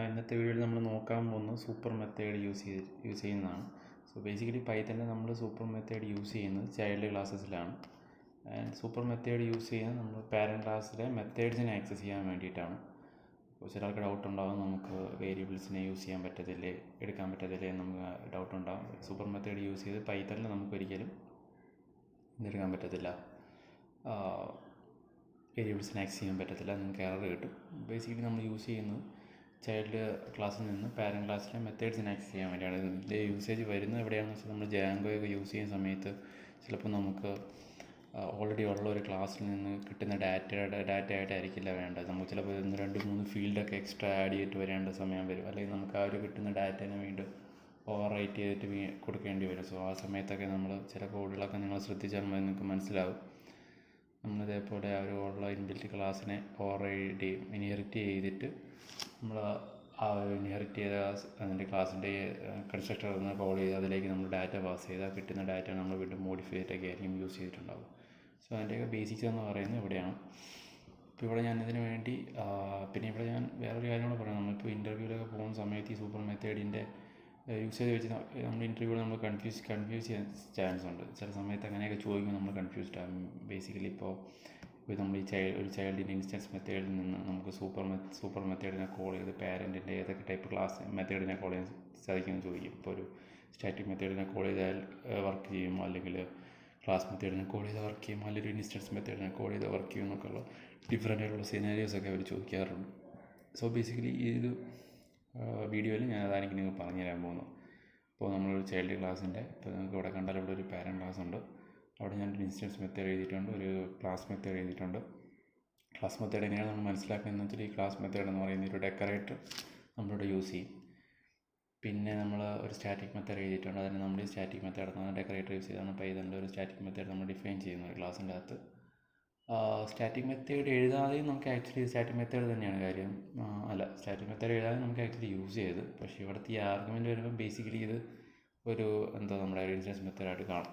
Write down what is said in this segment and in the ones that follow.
ഇന്നത്തെ വീഡിയോയിൽ നമ്മൾ നോക്കാൻ പോകുന്നത് സൂപ്പർ മെത്തേഡ് യൂസ് ചെയ്യുന്നതാണ്. സോ ബേസിക്കലി പൈത്തണിൽ നമ്മൾ സൂപ്പർ മെത്തേഡ് യൂസ് ചെയ്യുന്നത് ചൈൽഡ് ക്ലാസ്സസിലാണ്. ആൻഡ് സൂപ്പർ മെത്തേഡ് യൂസ് ചെയ്യുന്നത് നമ്മൾ പാരൻറ്റ് ക്ലാസ്സിലെ മെത്തേഡ്സിനെ ആക്സസ് ചെയ്യാൻ വേണ്ടിയിട്ടാണ്. അപ്പോൾ ചില ആൾക്ക് ഡൗട്ട് ഉണ്ടാകും, നമുക്ക് വേരിയബിൾസിനെ യൂസ് ചെയ്യാൻ പറ്റത്തില്ലേ, എടുക്കാൻ പറ്റത്തില്ലേ എന്ന് നമുക്ക് ഡൗട്ട് ഉണ്ടാകും. സൂപ്പർ മെത്തേഡ് യൂസ് ചെയ്ത് പൈത്തണിൽ നമുക്ക് ഒരിക്കലും ഇതെടുക്കാൻ പറ്റത്തില്ല, വേരിയബിൾസിനെ ആക്സസ് ചെയ്യാൻ പറ്റത്തില്ല, നിങ്ങൾക്ക് എറർ കിട്ടും. ബേസിക്കലി നമ്മൾ യൂസ് ചെയ്യുന്നത് ചൈൽഡ് ക്ലാസ്സിൽ നിന്ന് പാരൻറ്റ് ക്ലാസ്സിലെ മെത്തേഡ്സിനെ ആക്സസ് ചെയ്യാൻ വേണ്ടിയാണ്. ഇതിൻ്റെ യൂസേജ് വരുന്നത് എവിടെയാണെന്ന് വെച്ചാൽ നമ്മൾ ജാങ്കോയൊക്കെ യൂസ് ചെയ്യുന്ന സമയത്ത് ചിലപ്പോൾ നമുക്ക് ഓൾറെഡി ഉള്ള ഒരു ക്ലാസ്സിൽ നിന്ന് കിട്ടുന്ന ഡാറ്റ ആയിട്ടായിരിക്കില്ല വേണ്ടത്. നമുക്ക് ചിലപ്പോൾ 2-3 ഫീൽഡൊക്കെ എക്സ്ട്രാ ആഡ് ചെയ്തിട്ട് വരേണ്ട സമയം വരും, അല്ലെങ്കിൽ നമുക്ക് ആ ഒരു കിട്ടുന്ന ഡാറ്റേനെ വീണ്ടും ഓവർ റൈറ്റ് ചെയ്തിട്ട് കൊടുക്കേണ്ടി വരും. സോ ആ സമയത്തൊക്കെ നമ്മൾ ചില കോഡുകളൊക്കെ നിങ്ങൾ ശ്രദ്ധിച്ചാൽ നിങ്ങൾക്ക് മനസ്സിലാവും. നമ്മളിതേപോലെ ആ ഒരു ഉള്ള ഇൻബിൽറ്റ് ക്ലാസ്സിനെ ഇൻഹെറിറ്റ് ചെയ്തിട്ട് നമ്മൾ ആ ഇൻഹെറിറ്റ് ചെയ്ത അതിൻ്റെ ക്ലാസ്സിൻ്റെ കൺസ്ട്രക്ടർ ഒന്ന് കോൾ ചെയ്ത് അതിലേക്ക് നമ്മൾ ഡാറ്റ പാസ് ചെയ്താൽ കിട്ടുന്ന ഡാറ്റ നമ്മൾ വീണ്ടും മോഡിഫൈ ചെയ്തിട്ടൊക്കെ ആയിരിക്കും യൂസ് ചെയ്തിട്ടുണ്ടാകും. സോ അതിൻ്റെയൊക്കെ ബേസിക്സ് എന്ന് പറയുന്നത് ഇവിടെയാണ്. ഇപ്പോൾ ഇവിടെ ഞാൻ ഇതിന് വേണ്ടി പിന്നെ ഇവിടെ ഞാൻ വേറൊരു കാര്യം കൂടെ പറയാം. നമ്മളിപ്പോൾ ഇൻ്റർവ്യൂവിലൊക്കെ പോകുന്ന സമയത്ത് ഈ സൂപ്പർ മെത്തേഡിൻ്റെ യൂസേജ് വെച്ച് നമ്മൾ ഇൻ്റർവ്യൂവിൽ നമ്മൾ കൺഫ്യൂസ് ചെയ്യാൻ ചാൻസ് ഉണ്ട്. ചില സമയത്ത് അങ്ങനെയൊക്കെ ചോദിക്കുമ്പോൾ നമ്മൾ കൺഫ്യൂസ്ഡ് ആകും. ബേസിക്കലി ഇപ്പോൾ നമ്മൾ ഈ ഒരു ചൈൽഡിൻ്റെ ഇൻസ്റ്റൻസ് മെത്തേഡിൽ നിന്ന് നമുക്ക് സൂപ്പർ മെത്തേഡിനെ കോൾ ചെയ്ത് പാരൻറ്റിൻ്റെ ഏതൊക്കെ ടൈപ്പ് ക്ലാസ് മെത്തേഡിനെ കോൾ ചെയ്യാൻ സാധിക്കുമെന്ന് ചോദിക്കും. ഇപ്പോൾ ഒരു സ്റ്റാറ്റിക് മെത്തേഡിനെ കോൾ ചെയ്താൽ വർക്ക് ചെയ്യുമോ, അല്ലെങ്കിൽ ക്ലാസ് മെത്തേഡിനെ കോൾ ചെയ്താൽ വർക്ക് ചെയ്യുമോ, അല്ലെങ്കിൽ ഒരു ഇൻസ്റ്റൻസ് മെത്തേഡിനെ കോൾ ചെയ്താൽ വർക്ക് ചെയ്യുമോ എന്നൊക്കെയുള്ള ഡിഫറെൻ്റ് ആയിട്ടുള്ള സിനാരിയോസൊക്കെ അവർ ചോദിക്കാറുണ്ട്. സോ ബേസിക്കലി ഈ ഒരു വീഡിയോയിൽ ഞാൻ അതായിരിക്കും നിങ്ങൾക്ക് പറഞ്ഞു തരാൻ പോകുന്നത്. ഇപ്പോൾ നമ്മളൊരു ചൈൽഡ് ക്ലാസ്സിൻ്റെ ഇപ്പോൾ നിങ്ങൾക്ക് ഇവിടെ കണ്ടാൽ ഇവിടെ ഒരു പാരൻറ്റ് ക്ലാസ് ഉണ്ട്. അവിടെ ഞാനൊരു ഇൻസ്റ്റൻസ് മെത്തേഡ് എഴുതിയിട്ടുണ്ട്, ഒരു ക്ലാസ് മെത്തേഡ് എഴുതിയിട്ടുണ്ട്. ക്ലാസ് മെത്തേഡ് എങ്ങനെയാണ് നമ്മൾ മനസ്സിലാക്കുന്നതെന്ന് വെച്ചാൽ ഈ ക്ലാസ് മെത്തേഡ് എന്ന് പറയുന്ന ഒരു ഡെക്കറേറ്റർ നമ്മളിവിടെ യൂസ് ചെയ്യും. പിന്നെ നമ്മൾ ഒരു സ്റ്റാറ്റിക് മെത്തേഡ് എഴുതിയിട്ടുണ്ട്. അതിന് നമ്മൾ ഈ സ്റ്റാറ്റിക് മെത്തേഡ് എന്ന് പറഞ്ഞാൽ ഡെക്കറേറ്റർ യൂസ് ചെയ്താണ് പൈത്തണിൻ്റെ ഒരു സ്റ്റാറ്റിക് മെത്തേഡ് നമ്മൾ ഡിഫൈൻ ചെയ്യുന്നത് ഒരു ക്ലാസ്സിൻ്റെ അകത്ത്. സ്റ്റാറ്റിക് മെത്തേഡ് എഴുതാതെയും നമുക്ക് ആക്ച്വലി സ്റ്റാറ്റിക് മെത്തേഡ് തന്നെയാണ് കാര്യം. സ്റ്റാറ്റിക് മെത്തേഡ് എഴുതാതെ നമുക്ക് ആക്ച്വലി യൂസ് ചെയ്ത്, പക്ഷേ ഇവിടുത്തെ ഈ ആർഗ്യുമെൻ്റ് വരുമ്പോൾ ബേസിക്കലി ഇത് ഒരു നമ്മുടെ ഇൻസ്റ്റൻസ് മെത്തേഡായിട്ട് കാണും.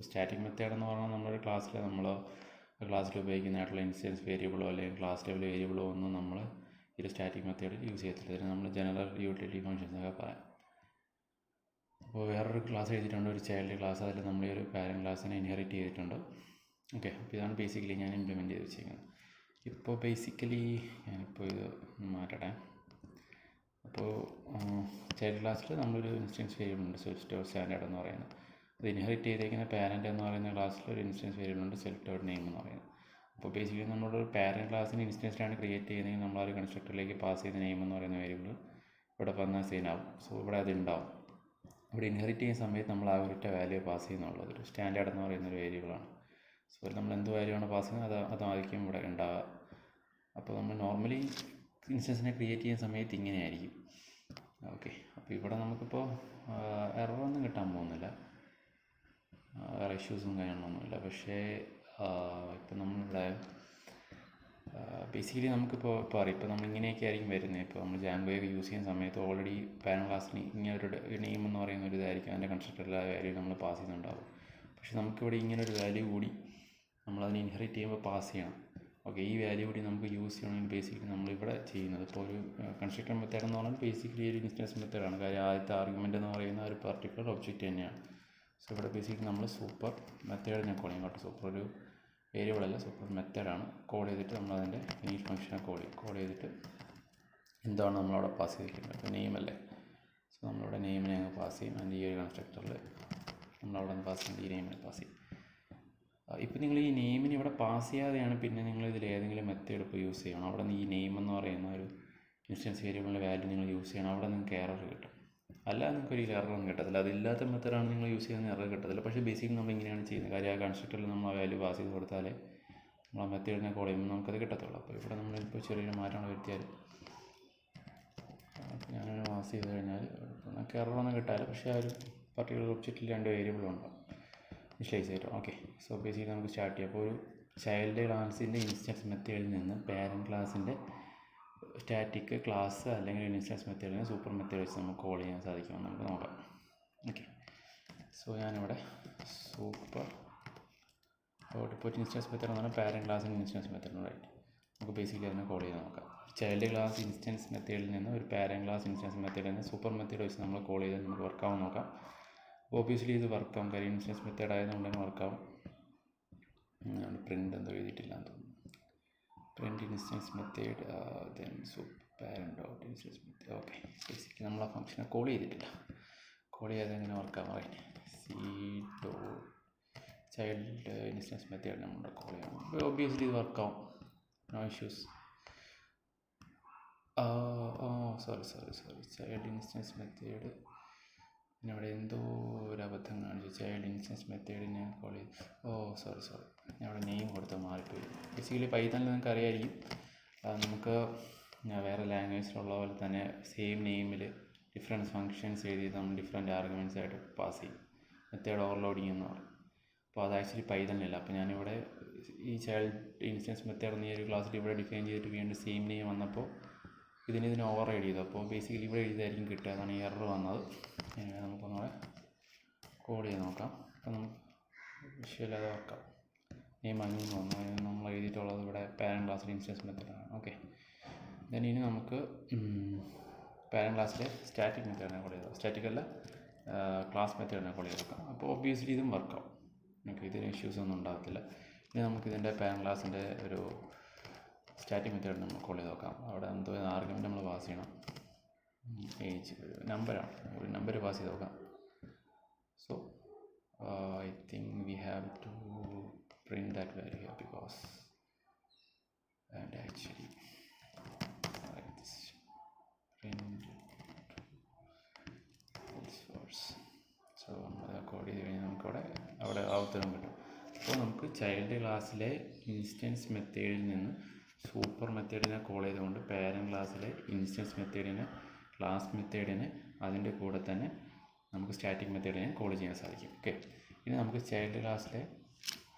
സ്റ്റാറ്റിക് മെത്തേഡ് എന്ന് പറഞ്ഞാൽ നമ്മളൊരു ക്ലാസ്സിൽ ഉപയോഗിക്കുന്നതായിട്ടുള്ള ഇൻസ്റ്റൻസ് വേരിയബിളോ അല്ലെങ്കിൽ ക്ലാസ് ലെവൽ വേരിയബിളോ ഒന്നും നമ്മൾ ഈ സ്റ്റാറ്റിക് മെത്തേഡിൽ യൂസ് ചെയ്യത്തില്ല. ഇതിന് നമ്മൾ ജനറൽ യൂട്ടിലിറ്റി ഫങ്ഷൻസ് എന്നൊക്കെ പറയാം. അപ്പോൾ വേറൊരു ക്ലാസ് എഴുതിയിട്ടുണ്ട്, ഒരു ചൈൽഡ് ക്ലാസ്. അതിൽ നമ്മൾ ഈ ഒരു പാരൻറ്റ് ക്ലാസ്സിനെ ഇൻഹെറിറ്റ് ചെയ്തിട്ടുണ്ട്. ഓക്കെ, അപ്പോൾ ഇതാണ് ബേസിക്കലി ഞാൻ ഇംപ്ലിമെൻറ്റ് ചെയ്ത് വെച്ചിരിക്കുന്നത്. ഇപ്പോൾ ബേസിക്കലി ഞാനിപ്പോൾ ഇത് മാറ്റട്ടെ. അപ്പോൾ ചൈൽഡ് ക്ലാസ്സിൽ നമ്മളൊരു ഇൻസ്റ്റൻസ് വേരിയബിൾ ഉണ്ട്, സെൽഫ് സ്റ്റോർ സ്റ്റാൻഡേർഡ് എന്ന് പറയുന്നത്. അത് ഇൻഹെറിറ്റ് ചെയ്തേക്കുന്ന പാരൻ്റ് എന്ന് പറയുന്ന ക്ലാസ്സിൽ ഒരു ഇൻസ്റ്റൻസ് വേരിയബിൾ ഉണ്ട്, സെൽഫ് ഡോട്ട് നെയിം എന്ന് പറയുന്നത്. അപ്പോൾ ബേസിക്കലി നമ്മളൊരു പാരൻറ്റ് ക്ലാസ്സിന് ഇൻസ്റ്റൻസിലാണ് ക്രിയേറ്റ് ചെയ്യുന്നതെങ്കിൽ നമ്മൾ ആ ഒരു കൺസ്ട്രക്ടറിലേക്ക് പാസ് ചെയ്ത നെയിം എന്ന് പറയുന്ന വേരിയബിൾ ഇവിടെ വന്നാൽ സീൻ ആവും. സോ ഇവിടെ അത് ഉണ്ടാവും. ഇവിടെ ഇൻഹെറിറ്റ് ചെയ്യുന്ന സമയത്ത് നമ്മൾ ആ ഒരൊറ്റ വാല്യൂ പാസ് ചെയ്യുന്നുള്ളത് ഒരു സ്റ്റാൻഡേർഡ് എന്ന് പറയുന്ന ഒരു വേരിയബിളാണ്. സോ നമ്മൾ എന്ത് വാല്യൂ ആണ് പാസ് ചെയ്യുന്നത് അതായിരിക്കും ഇവിടെ ഉണ്ടാവുക. അപ്പോൾ നമ്മൾ നോർമലി ഇൻസ്റ്റൻസിനെ ക്രിയേറ്റ് ചെയ്യുന്ന സമയത്ത് ഇങ്ങനെയായിരിക്കും. ഓക്കെ, അപ്പോൾ ഇവിടെ നമുക്കിപ്പോൾ എററൊന്നും കിട്ടാൻ പോകുന്നില്ല, വേറെ ഇഷ്യൂസും കാര്യങ്ങളൊന്നുമില്ല. പക്ഷേ ഇപ്പം നമ്മളിവിടെ ബേസിക്കലി നമുക്കിപ്പോൾ അറിയാം, ഇപ്പോൾ നമ്മൾ ഇങ്ങനെയൊക്കെ ആയിരിക്കും വരുന്നത്. ഇപ്പോൾ നമ്മൾ ജാങ്കോയൊക്കെ യൂസ് ചെയ്യുന്ന സമയത്ത് ഓൾറെഡി പാരൻറ്റ് ക്ലാസ്സിന് ഇങ്ങനെ ഒരു നെയിം എന്ന് പറയുന്ന ഒരു ഇതായിരിക്കും, അതിൻ്റെ കൺസ്ട്രക്ടറിലെ വാല്യൂ നമ്മൾ പാസ് ചെയ്യുന്നുണ്ടാവും. പക്ഷേ നമുക്കിവിടെ ഇങ്ങനെ ഒരു വാല്യൂ കൂടി നമ്മളതിനെ ഇൻഹെറിറ്റ് ചെയ്യുമ്പോൾ പാസ് ചെയ്യണം. ഓക്കെ, ഈ വാല്യൂ കൂടി നമുക്ക് യൂസ് ചെയ്യണമെങ്കിൽ ബേസിക്കലി നമ്മളിവിടെ ചെയ്യുന്നത് ഇപ്പോൾ ഒരു കൺസ്ട്രക്ടർ മെത്തേഡ് എന്ന് പറഞ്ഞാൽ ബേസിക്കലി ഒരു ഇൻസ്റ്റൻസ് മെത്തേഡാണ്. കാര്യം ആദ്യത്തെ ആർഗ്യുമെൻ്റ് എന്ന് പറയുന്ന ഒരു പർട്ടിക്കുലർ ഒബ്ജക്റ്റ് തന്നെയാണ്. സോ ഇവിടെ ബേസിക്കലി നമ്മൾ സൂപ്പർ മെത്തേഡിനെ കോൾ ചെയ്യും കേട്ടോ. സൂപ്പർ ഒരു വേരിയബിളല്ല, സൂപ്പർ മെത്തേഡാണ്. കോൾ ചെയ്തിട്ട് നമ്മളതിൻ്റെ ഇനീറ്റ് ഫംഗ്ഷനെ കോൾ ചെയ്തിട്ട് എന്താണ് നമ്മളവിടെ പാസ് ചെയ്തിരിക്കുന്നത്, ഇപ്പോൾ നെയിമല്ലേ. സോ നമ്മളിവിടെ നെയിമിനെ അങ്ങ് പാസ് ചെയ്യും. അതിൻ്റെ ഈ ഒരു കൺസ്ട്രക്ടറിൽ നമ്മളവിടെ നിന്ന് പാസ് ചെയ്യുന്നത് ഈ നെയിമിനെ പാസ് ചെയ്യും. ഇപ്പോൾ നിങ്ങൾ ഈ നെയിമിന് ഇവിടെ പാസ് ചെയ്യാതെയാണ് പിന്നെ നിങ്ങൾ ഇതിൽ ഏതെങ്കിലും മെത്തേഡ് ഇപ്പോൾ യൂസ് ചെയ്യണം. അവിടെ നിന്ന് ഈ നെയിം എന്ന് പറയുന്ന ഒരു ഇൻസ്റ്റൻസ് വേരിയബിളിൻ്റെ വാല്യൂ നിങ്ങൾ യൂസ് ചെയ്യണം. അവിടെ നിങ്ങൾക്ക് എറർ കിട്ടും, അല്ലാതെ നിങ്ങൾക്ക് ഒരു എററൊന്നും കിട്ടത്തില്ല. അതില്ലാത്ത മെത്തേഡാണ് നിങ്ങൾ യൂസ് ചെയ്യുന്ന എറർ കിട്ടത്തില്ല. പക്ഷേ ബേസിക്കലി നമ്മൾ ഇങ്ങനെയാണ് ചെയ്യുന്നത്. കാര്യം ആ കൺസ്ട്രക്ടറിൽ നമ്മൾ ആ വാല്യൂ പാസ് ചെയ്ത് കൊടുത്താലേ നമ്മൾ ആ മെത്തേഡിനെ കോൾ ചെയ്യുമ്പോൾ നമുക്കത് കിട്ടത്തുള്ളൂ. അപ്പോൾ ഇവിടെ നമ്മളിപ്പോൾ ചെറിയൊരു മാറ്റമാണ് വരുത്തിയാൽ ഞാനൊരു പാസ് ചെയ്ത് കഴിഞ്ഞാൽ നമുക്ക് എററൊന്നും കിട്ടാറില്ല. പക്ഷേ ആ ഒരു പർട്ടിക്കുലർ ഒബ്ജക്റ്റിൽ 2 വേരിയബിളുണ്ട് ഇനിഷ്യലൈസ് ചെയ്തിട്ട്. ഓക്കെ, സോ ബേസിക്കലി നമുക്ക് സ്റ്റാർട്ട് ചെയ്യാം. അപ്പോൾ ഒരു ചൈൽഡ് ക്ലാസ്സിൻ്റെ ഇൻസ്റ്റൻസ് മെത്തേഡിൽ നിന്ന് പാരൻറ്റ് ക്ലാസ്സിൻ്റെ സ്റ്റാറ്റിക് ക്ലാസ് അല്ലെങ്കിൽ ഇൻസ്റ്റൻസ് മെത്തേഡിനെ സൂപ്പർ മെത്തേഡ് വെച്ച് നമുക്ക് കോൾ ചെയ്യാൻ സാധിക്കുമെന്ന് നമുക്ക് നോക്കാം. ഓക്കെ, സോ ഞാനിവിടെ സൂപ്പർ ഇപ്പോൾ ഇൻസ്റ്റൻസ് മെത്തേഡ് എന്ന് പറഞ്ഞാൽ പാരൻറ്റ് ക്ലാസ്സിൻ്റെ ഇൻസ്റ്റൻസ് മെത്തേഡ് റൈറ്റ്. നമുക്ക് ബേസിക്കലി അതിനെ കോൾ ചെയ്ത് നോക്കാം. ചൈൽഡ് ക്ലാസ് ഇൻസ്റ്റൻസ് മെത്തേഡിൽ നിന്ന് ഒരു പാരന്റ് ക്ലാസ് ഇൻസ്റ്റൻസ് മെത്തേഡിൽ നിന്ന് സൂപ്പർ മെത്തേഡ് വെച്ച് നമ്മൾ കോൾ ചെയ്താൽ നമുക്ക് വർക്കാവും നോക്കാം. ഒബ്വിയസ്ലി ഇത് വർക്കാവും, കാര്യം ഇൻസ്റ്റൻസ് മെത്തേഡ് ആയതുകൊണ്ട് തന്നെ വർക്കാവും. പ്രിൻ്റ് എന്തോ എഴുതിയിട്ടില്ലാന്ന് തോന്നുന്നു. Print instance method then super parent dot instance method. Okay, basically നമ്മൾ ആ ഫംഗ്ഷനെ കോൾ ചെയ്തിട്ടില്ല. കോൾ ചെയ്യാതെ എങ്ങനെ വർക്കാവും പറയുന്നത്? C dot child instance method നമ്മൾ കോൾ ചെയ്യണം. ഒബ്വിയസ്ലി ഇത് വർക്കാവും, no issues. Sorry child instance method പിന്നെ അവിടെ എന്തോ ഒരു അബദ്ധം കാണിച്ചു. ചൈൽഡ് ഇൻസ്റ്റൻസ് മെത്തേഡിനെ കോൾ ചെയ്ത് സോറി ഞാൻ അവിടെ നെയിം കൊടുത്ത് മാറിപ്പോയി. ബേസിക്കലി പൈത്തണിൽ നിങ്ങൾക്ക് അറിയാമായിരിക്കും, നമുക്ക് വേറെ ലാംഗ്വേജിലുള്ള പോലെ തന്നെ സെയിം നെയിമിൽ ഡിഫറെൻറ്റ് ഫങ്ഷൻസ് എഴുതി നമ്മൾ ഡിഫറെൻറ്റ് ആർഗ്യുമെൻറ്റ്സ് ആയിട്ട് പാസ് ചെയ്യും. മെത്തേഡ് ഓവർലോഡിങ് എന്ന് പറയും. അപ്പോൾ അത് ആക്ച്വലി പൈത്തണിലില്ല. അപ്പോൾ ഞാനിവിടെ ഈ ചൈൽഡ് ഇൻസ്റ്റൻസ് മെത്തേഡ് എന്ന ഈ ഒരു ക്ലാസ്സിൽ ഇവിടെ ഡിഫൈൻ ചെയ്തിട്ട് വീണ്ടും സെയിം നെയിം വന്നപ്പോൾ ഇതിനെ ഓവർ റൈഡ് ചെയ്തു. അപ്പോൾ ബേസിക്കലി ഇവിടെ എഴുതിയതായിരിക്കും കിട്ടുക, അതാണ് ഈ എറർ വന്നത്. നമുക്കൊന്നുകൂടെ കോഡ് ചെയ്ത് നോക്കാം. അപ്പോൾ നമുക്ക് വിഷ്വലത് നോക്കാം. നെയിം അങ്ങനെ വന്നു, നമ്മൾ എഴുതിയിട്ടുള്ളത് ഇവിടെ പാരന്റ് ക്ലാസ്സിലെ ഇൻസ്റ്റൻസ് മെത്തേഡാണ്. ഓക്കെ, ദെൻ ഇനി നമുക്ക് പാരന്റ് ക്ലാസ്സിലെ സ്റ്റാറ്റിക് മെത്തേഡിനെ കോൾ ചെയ്താൽ, സ്റ്റാറ്റിക് അല്ല ക്ലാസ് മെത്തേഡിനെ കോൾ ചെയ്ത് നോക്കാം. അപ്പോൾ ഒബ്വിയസ്ലി ഇതും വർക്കാവും. ഓക്കെ, ഇതിന് ഇഷ്യൂസ് ഒന്നും ഉണ്ടാകത്തില്ല. ഇനി നമുക്കിതിൻ്റെ പാരന്റ് ക്ലാസ്സിൻ്റെ ഒരു സ്റ്റാറ്റിക് മെത്തേഡ് നമ്മൾ കോൾ ചെയ്ത് നോക്കാം. അവിടെ എന്തോ ആർഗ്യുമെൻറ്റ് നമ്മൾ പാസ് ചെയ്യണം. ഏജ് നമ്പറാണ്, ഒരു നമ്പർ പാസ് ചെയ്ത് നോക്കാം. So I think we have to print that value here because and actually print so നമ്മൾ കോഡ് ചെയ്ത് കഴിഞ്ഞാൽ നമുക്കവിടെ ആ ഉത്തരം കിട്ടും. അപ്പോൾ നമുക്ക് ചൈൽഡ് ക്ലാസ്സിലെ ഇൻസ്റ്റൻസ് മെത്തേഡിൽ നിന്ന് സൂപ്പർ മെത്തേഡിനെ കോൾ ചെയ്തുകൊണ്ട് പാരന്റ് ക്ലാസ്സിലെ ഇൻസ്റ്റൻസ് മെത്തേഡിനെ, ക്ലാസ് മെത്തേഡിനെ, അതിൻ്റെ കൂടെ തന്നെ നമുക്ക് സ്റ്റാറ്റിക് മെത്തേഡിനെ കോൾ ചെയ്യാൻ സാധിക്കും. ഓക്കെ, ഇനി നമുക്ക് ചൈൽഡ് ക്ലാസ്സിലെ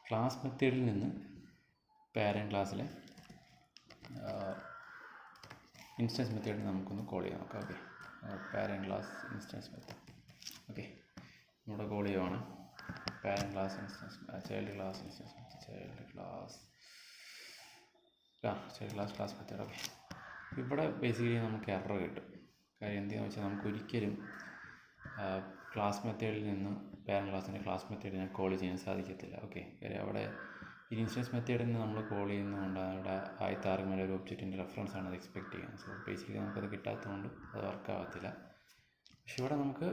ക്ലാസ് മെത്തേഡിൽ നിന്ന് പാരന്റ് ക്ലാസ്സിലെ ഇൻസ്റ്റൻസ് മെത്തേഡിനെ നമുക്കൊന്ന് കോൾ ചെയ്യാൻ നോക്കാം. Okay, parent class instance method. Okay, നമ്മുടെ കോൾ ചെയ്യുവാണ് parent class instance, child class instance, class method. Okay, ഇവിടെ ബേസിക്കലി നമുക്ക് എറർ കിട്ടും. കാര്യം എന്താണെന്ന് വെച്ചാൽ നമുക്ക് ഒരിക്കലും ക്ലാസ് മെത്തേഡിൽ നിന്ന് പാരന്റ് ക്ലാസ്സിൻ്റെ ക്ലാസ് മെത്തേഡിനെ കോൾ ചെയ്യാൻ സാധിക്കത്തില്ല. ഓക്കെ, കാര്യം അവിടെ ഇൻസ്റ്റൻസ് മെത്തേഡിൽ നിന്ന് നമ്മൾ കോൾ ചെയ്യുന്നതുകൊണ്ട് അവിടെ ആദ്യത്തെ ആർഗ്യുമെൻ്റ് ഒരു ഒബ്ജക്റ്റിൻ്റെ റെഫറൻസ് ആണ് അത് എക്സ്പെക്ട് ചെയ്യുന്നത്. സോ ബേസിക്കലി നമുക്കത് കിട്ടാത്തതുകൊണ്ട് അത് വർക്കാകത്തില്ല. പക്ഷെ ഇവിടെ നമുക്ക്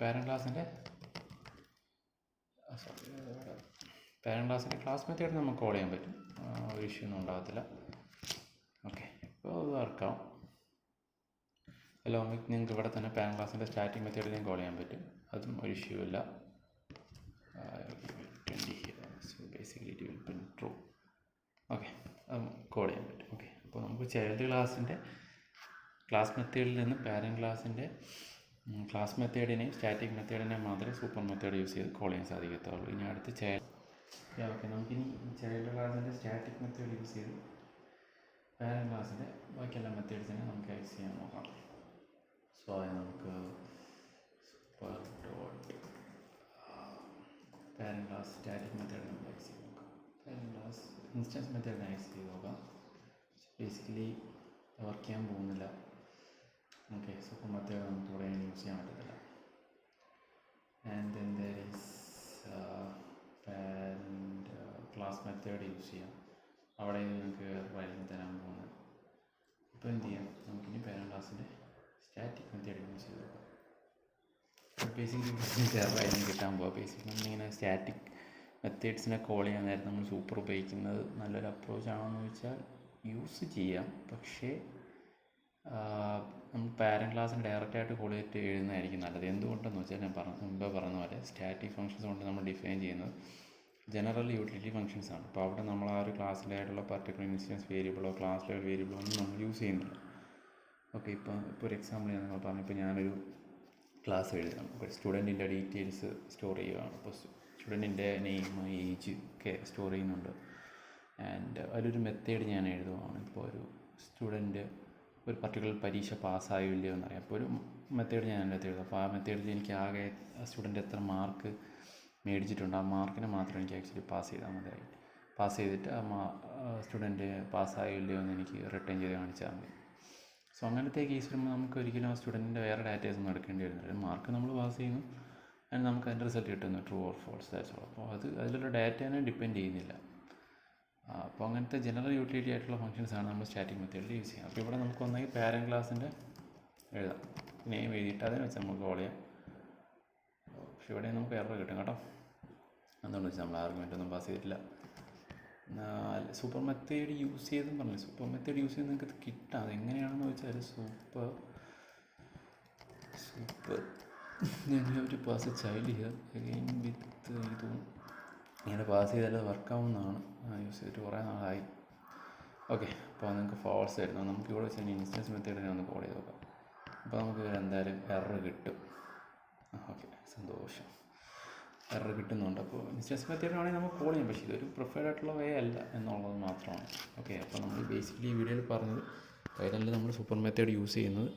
പാരന്റ് ക്ലാസ്സിൻ്റെ ക്ലാസ് മെത്തേഡ് നമുക്ക് കോൾ ചെയ്യാൻ പറ്റും, ഒരു ഇഷ്യൂ ഒന്നും ഉണ്ടാകത്തില്ല. ഓക്കെ, ഇപ്പോൾ അത് വർക്കാവും. അല്ലെങ്കിൽ നിങ്ങൾക്ക് ഇവിടെ തന്നെ പാരന്റ് ക്ലാസ്സിൻ്റെ സ്റ്റാറ്റിക് മെത്തേഡിലും കോൾ ചെയ്യാൻ പറ്റും, അതും ഒരു ഇഷ്യൂ ഇല്ല. So basically it will print true. Okay, അതും കോൾ ചെയ്യാൻ പറ്റും. ഓക്കെ, അപ്പോൾ നമുക്ക് ചൈൽഡ് ക്ലാസ്സിൻ്റെ ക്ലാസ് മെത്തേഡിൽ നിന്ന് പാരന്റ് ക്ലാസ്സിൻ്റെ ക്ലാസ് മെത്തേഡിനെയും സ്റ്റാറ്റിക് മെത്തേഡിനെയും മാത്രമേ സൂപ്പർ മെത്തേഡ് യൂസ് ചെയ്ത് കോൾ ചെയ്യാൻ സാധിക്കത്തുള്ളൂ. ഇനി അടുത്ത് ഓക്കെ, നമുക്കിനി ചൈൽഡ് ക്ലാസ്സിൻ്റെ സ്റ്റാറ്റിക് മെത്തേഡ് യൂസ് ചെയ്ത് പാരന്റ് ക്ലാസ്സിൻ്റെ ബാക്കി എല്ലാ മെത്തേഡ്സിനെ നമുക്ക് ആക്സസ് ചെയ്യാൻ നോക്കാം. സോ നമുക്ക് super dot parent class static method നമുക്ക് ആക്സസ് ചെയ്ത് നോക്കാം. പാരന്റ് ക്ലാസ് ഇൻസ്റ്റൻസ് മെത്തേഡിനെ ആക്സസ് ചെയ്ത് നോക്കാം. ബേസിക്കലി വർക്ക് ചെയ്യാൻ പോകുന്നില്ല. ഓക്കെ, സൂപ്പർ മെത്തേഡ് നമുക്ക് ഇവിടെ യൂസ് ചെയ്യാൻ പറ്റത്തില്ല. And then there is parent class method use ചെയ്യാം. അവിടെ നിങ്ങൾക്ക് വാല്യൂ തരാൻ പോകുന്നത്. ഇപ്പോൾ എന്ത് ചെയ്യാം, നമുക്കിനി പാരന്റ് ക്ലാസ്സിൻ്റെ സ്റ്റാറ്റിക് മെത്തേഡ് യൂസ് ചെയ്ത് നോക്കാം. ബേസിക്കലി ചെറുതായിരുന്നു കിട്ടാൻ പോവുക. ബേസിക്കലി നമ്മളിങ്ങനെ സ്റ്റാറ്റിക് മെത്തേഡ്സിനെ കോൾ ചെയ്യാൻ നേരത്തെ നമ്മൾ സൂപ്പർ ഉപയോഗിക്കുന്നത് നല്ലൊരു അപ്രോച്ചാണോ എന്ന് ചോദിച്ചാൽ യൂസ് ചെയ്യാം. പക്ഷേ നമ്മൾ പാരന്റ് ക്ലാസ്സിന് ഡയറക്റ്റായിട്ട് കോൾ ചെയ്തിട്ട് എഴുതുന്നതായിരിക്കും നല്ലത്. എന്തുകൊണ്ടെന്ന് വെച്ചാൽ ഞാൻ മുമ്പേ പറഞ്ഞ പോലെ സ്റ്റാറ്റിക് ഫങ്ഷൻസ് കൊണ്ട് നമ്മൾ ഡിഫൈൻ ചെയ്യുന്നത് ജനറൽ യൂട്ടിലിറ്റി ഫങ്ഷൻസ് ആണ്. അപ്പോൾ അവിടെ നമ്മൾ ആ ഒരു ക്ലാസ്സിൻ്റെ ആയിട്ടുള്ള പർട്ടിക്കുലർ ഇൻസ്റ്റൻസ് വേരിയബിളോ ക്ലാസ് ലെവൽ വേരിയബിളോ ഒന്നും നമ്മൾ യൂസ് ചെയ്യുന്നില്ല. ഓക്കെ, ഇപ്പോൾ ഒരു എക്സാമ്പിൾ ഞാൻ നിങ്ങൾ പറഞ്ഞു. ഇപ്പോൾ ഞാനൊരു ക്ലാസ് എഴുതണം, ഇപ്പോൾ സ്റ്റുഡൻറ്റിൻ്റെ ഡീറ്റെയിൽസ് സ്റ്റോർ ചെയ്യുകയാണ്. അപ്പോൾ സ്റ്റുഡൻറ്റിൻ്റെ നെയിം, ഏജ് ഒക്കെ സ്റ്റോർ ചെയ്യുന്നുണ്ട്. ആൻഡ് അതിലൊരു മെത്തേഡ് ഞാൻ എഴുതുകയാണ്. ഇപ്പോൾ ഒരു സ്റ്റുഡൻറ്റ് ഒരു പർട്ടിക്കുലർ പരീക്ഷ പാസ്സായോ ഇല്ലയോ എന്നറിയാം. അപ്പോൾ ഒരു മെത്തേഡ് ഞാൻ അതിൻ്റെ അകത്ത് എഴുതും. അപ്പോൾ ആ മെത്തേഡിൽ എനിക്ക് ആകെ ആ സ്റ്റുഡൻറ്റ് എത്ര മാർക്ക് മേടിച്ചിട്ടുണ്ട്, ആ മാർക്കിനെ മാത്രം എനിക്ക് ആക്ച്വലി പാസ് ചെയ്താൽ മതിയായി. പാസ് ചെയ്തിട്ട് സ്റ്റുഡൻറ്റ് പാസ്സായോ ഇല്ലയോ എന്ന് എനിക്ക് റിട്ടേൺ ചെയ്ത് കാണിച്ചാൽ മതി. സോ അങ്ങനത്തെ കേസ് വരുമ്പോൾ നമുക്ക് ഒരിക്കലും ആ സ്റ്റുഡൻറ്റിൻ്റെ വേറെ ഡാറ്റേഴ്സ് ഒന്നും എടുക്കേണ്ടി വരുന്നില്ല. മാർക്ക് നമ്മൾ പാസ് ചെയ്യുന്നു ആൻഡ് നമുക്ക് അതിൻ്റെ റിസൾട്ട് കിട്ടുന്നു, true or false, that's all. അപ്പോൾ അതിലുള്ള ഡാറ്റേനെ ഡിപ്പെൻഡ് ചെയ്യുന്നില്ല. അപ്പോൾ അങ്ങനത്തെ ജനറൽ യൂട്ടിലിറ്റി ആയിട്ടുള്ള ഫങ്ഷൻസാണ് നമ്മൾ സ്റ്റാറ്റിക് മെത്തേഡിൽ യൂസ് ചെയ്യുക. അപ്പോൾ ഇവിടെ നമുക്ക് ഒന്നെങ്കിൽ പാരന്റ് ക്ലാസ്സിൻ്റെ എഴുതാം, നെയിം എഴുതിയിട്ട് അതിനെ വെച്ച് നമുക്ക് കോൾ ചെയ്യാം. പക്ഷെ ഇവിടെ നമുക്ക് എറർ കിട്ടും കേട്ടോ. എന്തുകൊണ്ട് വെച്ചാൽ നമ്മൾ ആർഗ്യുമെൻ്റ് ഒന്നും പാസ് ചെയ്തിട്ടില്ല. സൂപ്പർ മെത്തേഡ് യൂസ് ചെയ്തെന്ന് പറഞ്ഞില്ല. സൂപ്പർ മെത്തേഡ് യൂസ് ചെയ്ത് നിങ്ങൾക്ക് കിട്ടാം. അതെങ്ങനെയാണെന്ന് വെച്ചാൽ സൂപ്പർ ഒരു പാസ് ചൈൽഡ് ഹിയർ അഗെയിൻ വിത്ത് ഇതും ഇങ്ങനെ പാസ് ചെയ്താൽ വർക്കാവുന്നതാണ്. യൂസ് ചെയ്തിട്ട് കുറേ നാളായി. ഓക്കെ, അപ്പോൾ നിങ്ങൾക്ക് ഫോൾസ് ആയിരുന്നു. നമുക്ക് ഇവിടെ വെച്ച് ഇൻസ്റ്റൻസ് മെത്തേഡിനെ ഒന്ന് കോൾ ചെയ്ത് നോക്കാം. അപ്പോൾ നമുക്ക് എന്തായാലും എറർ കിട്ടും. ഓക്കെ, സന്തോഷം, എറർ കിട്ടുന്നുണ്ട്. അപ്പോൾ ഇൻസ്റ്റൻസ് മെത്തേഡിനാണെങ്കിൽ നമുക്ക് കോൾ ചെയ്യാം, പക്ഷേ ഇതൊരു പ്രിഫേർഡ് ആയിട്ടുള്ള വേ അല്ല എന്നുള്ളത് മാത്രമാണ്. ഓക്കെ, അപ്പോൾ നമ്മൾ ബേസിക്കലി ഈ വീഡിയോയിൽ പറഞ്ഞത് പൈത്തണിൽ നമ്മൾ സൂപ്പർ മെത്തേഡ് യൂസ് ചെയ്യുന്നത്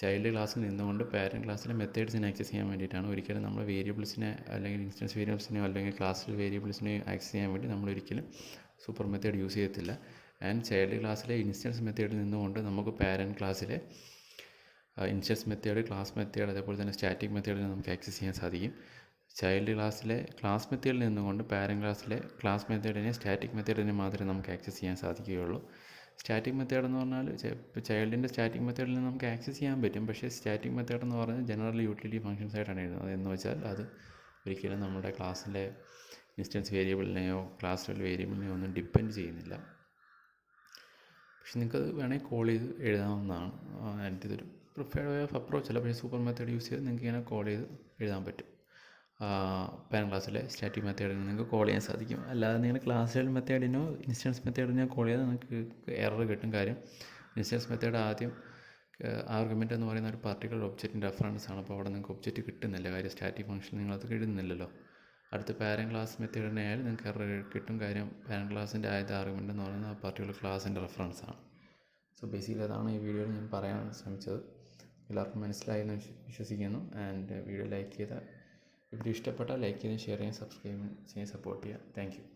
ചൈൽഡ് ക്ലാസ്സിൽ നിന്നുകൊണ്ട് പാരന്റ് ക്ലാസ്സിലെ മെത്തേഡ്സിനെ ആക്സസ് ചെയ്യാൻ വേണ്ടിയിട്ടാണ്. ഒരിക്കലും നമ്മൾ വേരിയബിൾസിനെ അല്ലെങ്കിൽ ഇൻസ്റ്റൻസ് വേരിയബിൾസിനെയോ അല്ലെങ്കിൽ ക്ലാസ്സിൽ വേരിയബിൾസിനെയോ ആക്സസ് ചെയ്യാൻ വേണ്ടി നമ്മളൊരിക്കലും സൂപ്പർ മെത്തേഡ് യൂസ് ചെയ്യത്തില്ല. ആൻഡ് ചൈൽഡ് ക്ലാസ്സിലെ ഇൻസ്റ്റൻസ് മെത്തേഡിൽ നിന്നുകൊണ്ട് നമുക്ക് പാരന്റ് ക്ലാസ്സിലെ ഇൻസ്റ്റൻസ് മെത്തേഡ്, ക്ലാസ് മെത്തേഡ്, അതേപോലെ തന്നെ സ്റ്റാറ്റിക് മെത്തേഡിൽ നമുക്ക് ആക്സസ് ചെയ്യാൻ സാധിക്കും. ചൈൽഡ് ക്ലാസ്സിലെ ക്ലാസ് മെത്തേഡിൽ നിന്നുകൊണ്ട് പാരന്റ് ക്ലാസ്സിലെ ക്ലാസ് മെത്തേഡിനെ സ്റ്റാറ്റിക് മെത്തേഡിനെ മാത്രമേ നമുക്ക് ആക്സസ് ചെയ്യാൻ സാധിക്കുകയുള്ളൂ. സ്റ്റാറ്റിക് മെത്തേഡ് എന്ന് പറഞ്ഞാൽ ഇപ്പോൾ ചൈൽഡിൻ്റെ സ്റ്റാറ്റിക് മെത്തേഡിൽ നിന്ന് നമുക്ക് ആക്സസ് ചെയ്യാൻ പറ്റും, പക്ഷേ സ്റ്റാറ്റിക് മെത്തേഡ് എന്ന് പറഞ്ഞാൽ ജനറൽ യൂട്ടിലിറ്റി ഫങ്ഷൻസ് ആയിട്ടാണ് എഴുതുന്നത്. എന്ന് വെച്ചാൽ അത് ഒരിക്കലും നമ്മുടെ ക്ലാസ്സിലെ ഇൻസ്റ്റൻസ് വേരിയബിളിനെയോ ക്ലാസ്സിലെ വേരിയബിളിനെയോ ഒന്നും ഡിപ്പെൻഡ് ചെയ്യുന്നില്ല. പക്ഷെ നിങ്ങൾക്കത് വേണമെങ്കിൽ കോൾ ചെയ്ത് എഴുതാവുന്നതാണ്. ഇതൊരു പ്രിഫേർഡ് വേ ഓഫ് അപ്രോച്ച് അല്ല, പക്ഷേ സൂപ്പർ മെത്തേഡ് യൂസ് ചെയ്ത് നിങ്ങൾക്ക് ഇങ്ങനെ കോൾ ചെയ്ത് എഴുതാൻ പറ്റും. പാരന്റ് ക്ലാസ്സിലെ സ്റ്റാറ്റിക് മെത്തേഡിന് നിങ്ങൾക്ക് കോൾ ചെയ്യാൻ സാധിക്കും. അല്ലാതെ നിങ്ങൾ ക്ലാസ്സിലെ മെത്തേഡിനോ ഇൻസ്റ്റൻസ് മെത്തേഡിനോ കോൾ ചെയ്താൽ നിങ്ങൾക്ക് എറർ കിട്ടും. കാര്യം ഇൻസ്റ്റൻസ് മെത്തേഡ് ആദ്യം ആർഗ്യുമെൻ്റ് എന്ന് പറയുന്ന ഒരു പർട്ടിക്കുലർ ഒബ്ജക്റ്റിൻ്റെ റെഫറൻസ് ആണ്. അപ്പോൾ അവിടെ നിങ്ങൾക്ക് ഒബ്ജക്റ്റ് കിട്ടുന്നില്ല. കാര്യം സ്റ്റാറ്റിക് ഫംഗ്ഷൻ നിങ്ങളത് എഴുതുന്നില്ലല്ലോ. അടുത്ത പാരന്റ് ക്ലാസ് മെത്തേഡിനെ ആയാലും നിങ്ങൾക്ക് എറർ കിട്ടും. കാര്യം പാരന്റ് ക്ലാസ്സിൻ്റെ ആദ്യത്തെ ആർഗ്യുമെൻ്റ് എന്ന് പറയുന്നത് ആ പർട്ടിക്കുലർ ക്ലാസ്സിൻ്റെ റെഫറൻസ് ആണ്. സോ ബേസിക്കലി അതാണ് ഈ വീഡിയോയിൽ ഞാൻ പറയാൻ ശ്രമിച്ചത്. എല്ലാവർക്കും മനസ്സിലായെന്ന് വിശ്വസിക്കുന്നു. ആൻഡ് വീഡിയോ ലൈക്ക് ചെയ്താൽ, വീഡിയോ ഇഷ്ടപ്പെട്ടാൽ ലൈക്ക് ചെയ്ത് ഷെയർ ചെയ്യാൻ, സബ്സ്ക്രൈബ് ചെയ്യാൻ, സപ്പോർട്ട് ചെയ്യുക. Thank you.